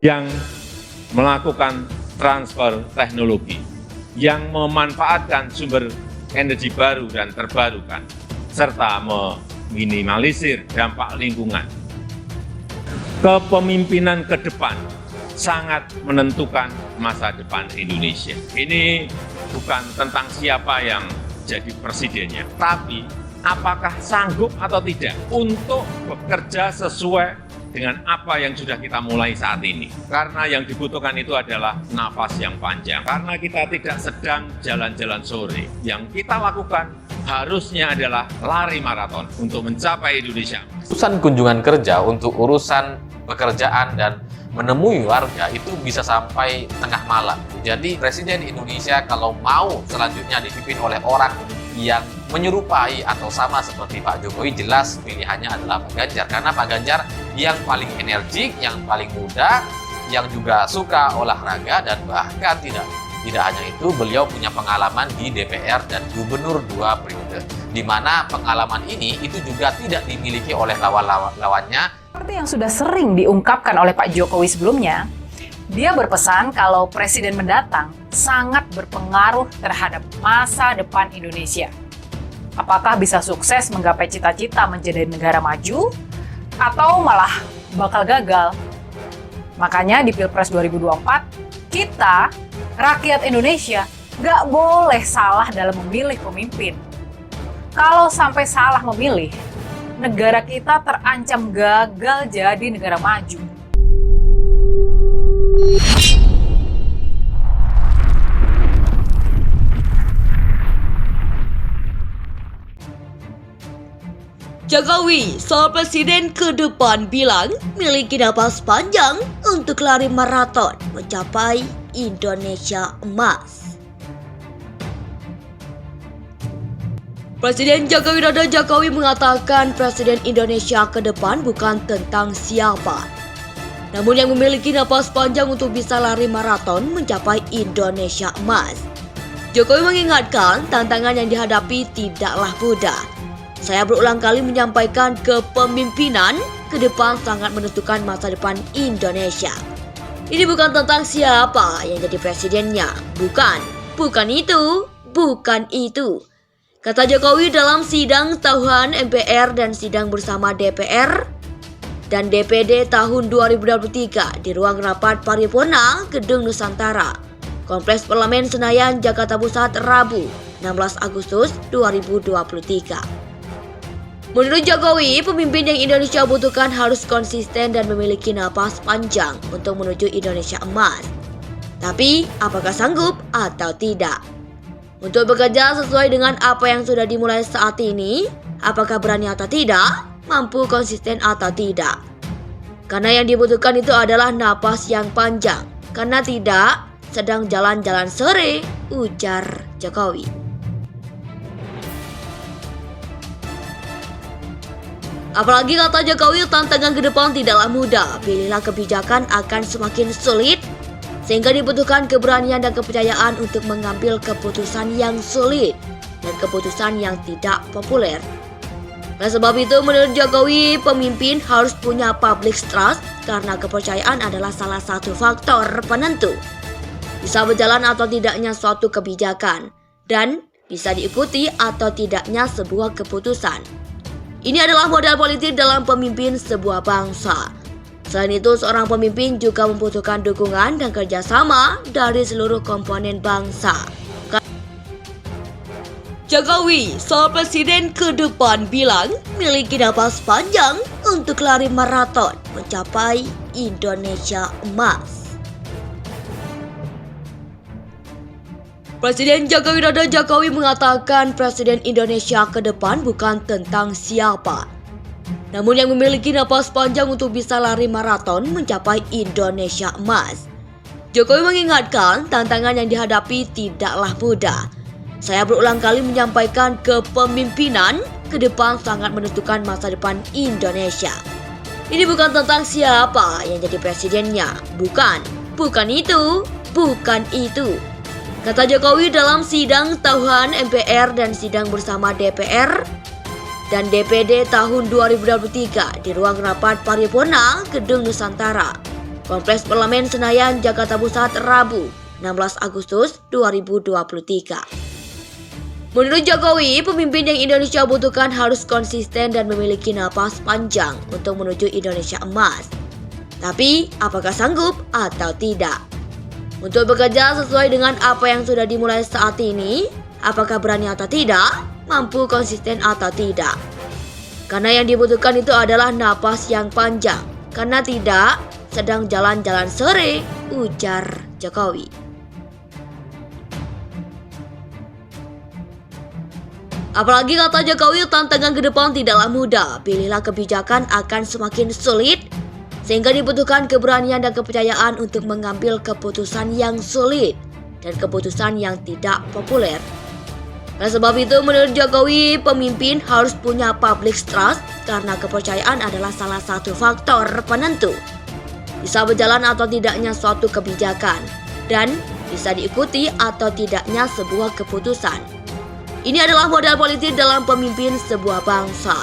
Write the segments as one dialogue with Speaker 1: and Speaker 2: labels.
Speaker 1: yang melakukan transfer teknologi, yang memanfaatkan sumber energi baru dan terbarukan, serta meminimalisir dampak lingkungan. Kepemimpinan ke depan sangat menentukan masa depan Indonesia. Ini bukan tentang siapa yang jadi presidennya, tapi apakah sanggup atau tidak untuk bekerja sesuai dengan apa yang sudah kita mulai saat ini. Karena yang dibutuhkan itu adalah nafas yang panjang. Karena kita tidak sedang jalan-jalan sore. Yang kita lakukan harusnya adalah lari maraton untuk mencapai Indonesia.
Speaker 2: Urusan kunjungan kerja untuk urusan pekerjaan dan menemui warga itu bisa sampai tengah malam. Jadi Presiden Indonesia kalau mau selanjutnya dipimpin oleh orang yang menyerupai atau sama seperti Pak Jokowi, jelas pilihannya adalah Pak Ganjar. Karena Pak Ganjar yang paling energik, yang paling muda, yang juga suka olahraga, dan bahkan tidak hanya itu, beliau punya pengalaman di DPR dan gubernur 2 periode, di mana pengalaman ini itu juga tidak dimiliki oleh lawan-lawannya.
Speaker 3: Seperti yang sudah sering diungkapkan oleh Pak Jokowi sebelumnya, dia berpesan kalau presiden mendatang sangat berpengaruh terhadap masa depan Indonesia. Apakah bisa sukses menggapai cita-cita menjadi negara maju, atau malah bakal gagal. Makanya di Pilpres 2024, kita, rakyat Indonesia, nggak boleh salah dalam memilih pemimpin. Kalau sampai salah memilih, negara kita terancam gagal jadi negara maju.
Speaker 4: Jokowi, soal presiden ke depan bilang miliki napas panjang untuk lari maraton mencapai Indonesia emas. Presiden Joko Widodo mengatakan presiden Indonesia ke depan bukan tentang siapa, namun yang memiliki napas panjang untuk bisa lari maraton mencapai Indonesia emas. Jokowi mengingatkan tantangan yang dihadapi tidaklah mudah. Saya berulang kali menyampaikan kepemimpinan ke depan sangat menentukan masa depan Indonesia. Ini bukan tentang siapa yang jadi presidennya, bukan itu. Kata Jokowi dalam sidang tahunan MPR dan sidang bersama DPR dan DPD tahun 2023 di ruang rapat paripurna Gedung Nusantara, Kompleks Parlemen Senayan, Jakarta Pusat, Rabu, 16 Agustus 2023. Menurut Jokowi, pemimpin yang Indonesia butuhkan harus konsisten dan memiliki napas panjang untuk menuju Indonesia emas. Tapi, apakah sanggup atau tidak? Untuk bekerja sesuai dengan apa yang sudah dimulai saat ini, apakah berani atau tidak? Mampu konsisten atau tidak? Karena yang dibutuhkan itu adalah napas yang panjang. Karena tidak, sedang jalan-jalan sore, ujar Jokowi. Apalagi kata Jokowi, tantangan ke depan tidaklah mudah. Pilihlah kebijakan akan semakin sulit, sehingga dibutuhkan keberanian dan kepercayaan untuk mengambil keputusan yang sulit dan keputusan yang tidak populer. Oleh sebab itu, menurut Jokowi, pemimpin harus punya public trust karena kepercayaan adalah salah satu faktor penentu bisa berjalan atau tidaknya suatu kebijakan dan bisa diikuti atau tidaknya sebuah keputusan. Ini adalah modal politik dalam pemimpin sebuah bangsa. Selain itu, seorang pemimpin juga membutuhkan dukungan dan kerjasama dari seluruh komponen bangsa. Jokowi, soal presiden ke depan bilang miliki napas panjang untuk lari maraton mencapai Indonesia emas. Presiden Joko Widodo mengatakan presiden Indonesia ke depan bukan tentang siapa, namun yang memiliki napas panjang untuk bisa lari maraton mencapai Indonesia emas. Jokowi mengingatkan tantangan yang dihadapi tidaklah mudah. Saya berulang kali menyampaikan kepemimpinan ke depan sangat menentukan masa depan Indonesia. Ini bukan tentang siapa yang jadi presidennya, bukan itu. Kata Jokowi dalam sidang tahunan MPR dan sidang bersama DPR dan DPD tahun 2023 di ruang rapat paripurna Gedung Nusantara, Kompleks Parlemen Senayan, Jakarta Pusat, Rabu, 16 Agustus 2023. Menurut Jokowi, pemimpin yang Indonesia butuhkan harus konsisten dan memiliki napas panjang untuk menuju Indonesia emas. Tapi, apakah sanggup atau tidak? Untuk bekerja sesuai dengan apa yang sudah dimulai saat ini, apakah berani atau tidak? Mampu konsisten atau tidak? Karena yang dibutuhkan itu adalah napas yang panjang. Karena tidak, sedang jalan-jalan sore, ujar Jokowi. Apalagi kata Jokowi, tantangan ke depan tidaklah mudah. Pilihlah kebijakan akan semakin sulit, sehingga dibutuhkan keberanian dan kepercayaan untuk mengambil keputusan yang sulit dan keputusan yang tidak populer. Oleh sebab itu, menurut Jokowi, pemimpin harus punya public trust karena kepercayaan adalah salah satu faktor penentu bisa berjalan atau tidaknya suatu kebijakan dan bisa diikuti atau tidaknya sebuah keputusan. Ini adalah modal politik dalam pemimpin sebuah bangsa.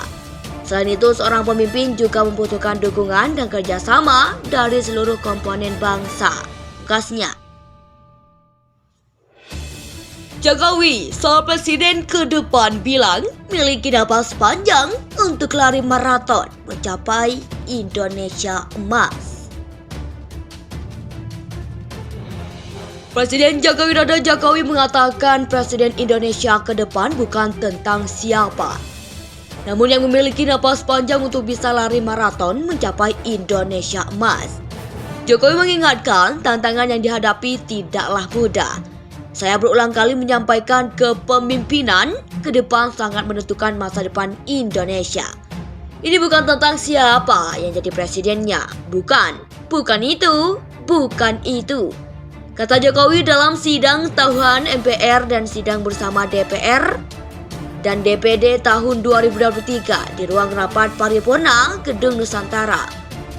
Speaker 4: Selain itu, seorang pemimpin juga membutuhkan dukungan dan kerjasama dari seluruh komponen bangsa. Tugasnya. Jokowi, soal presiden ke depan bilang miliki napas panjang untuk lari maraton mencapai Indonesia emas. Presiden Joko Widodo mengatakan Presiden Indonesia ke depan bukan tentang siapa, namun yang memiliki napas panjang untuk bisa lari maraton mencapai Indonesia emas. Jokowi mengingatkan tantangan yang dihadapi tidaklah mudah. Saya berulang kali menyampaikan kepemimpinan ke depan sangat menentukan masa depan Indonesia. Ini bukan tentang siapa yang jadi presidennya. Bukan itu. Kata Jokowi dalam sidang tahunan MPR dan sidang bersama DPR dan DPD tahun 2023 di ruang rapat paripurna Gedung Nusantara,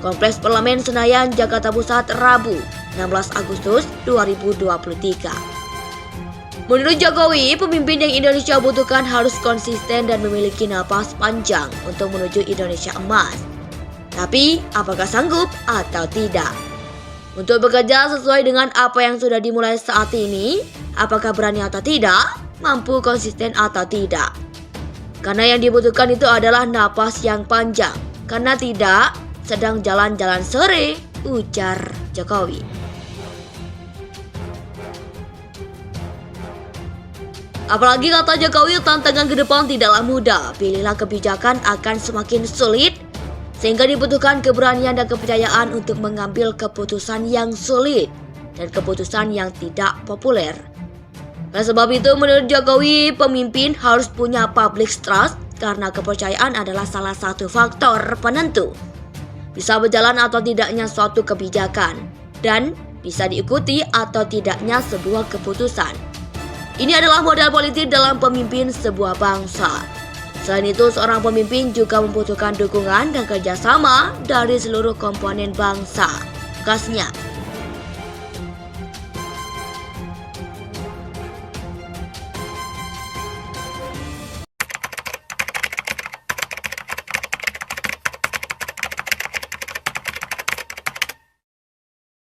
Speaker 4: Kompleks Parlemen Senayan, Jakarta Pusat, Rabu, 16 Agustus 2023. Menurut Jokowi, pemimpin yang Indonesia butuhkan harus konsisten dan memiliki napas panjang untuk menuju Indonesia emas. Tapi, apakah sanggup atau tidak? Untuk bekerja sesuai dengan apa yang sudah dimulai saat ini, apakah berani atau tidak? Mampu konsisten atau tidak? Karena yang dibutuhkan itu adalah napas yang panjang. Karena tidak, sedang jalan-jalan sore, ujar Jokowi. Apalagi kata Jokowi, tantangan ke depan tidaklah mudah. Pilihlah kebijakan akan semakin sulit, sehingga dibutuhkan keberanian dan kepercayaan untuk mengambil keputusan yang sulit dan keputusan yang tidak populer. Oleh sebab itu, menurut Jokowi, pemimpin harus punya public trust karena kepercayaan adalah salah satu faktor penentu bisa berjalan atau tidaknya suatu kebijakan dan bisa diikuti atau tidaknya sebuah keputusan. Ini adalah modal politik dalam pemimpin sebuah bangsa. Selain itu, seorang pemimpin juga membutuhkan dukungan dan kerjasama dari seluruh komponen bangsa. Tugasnya.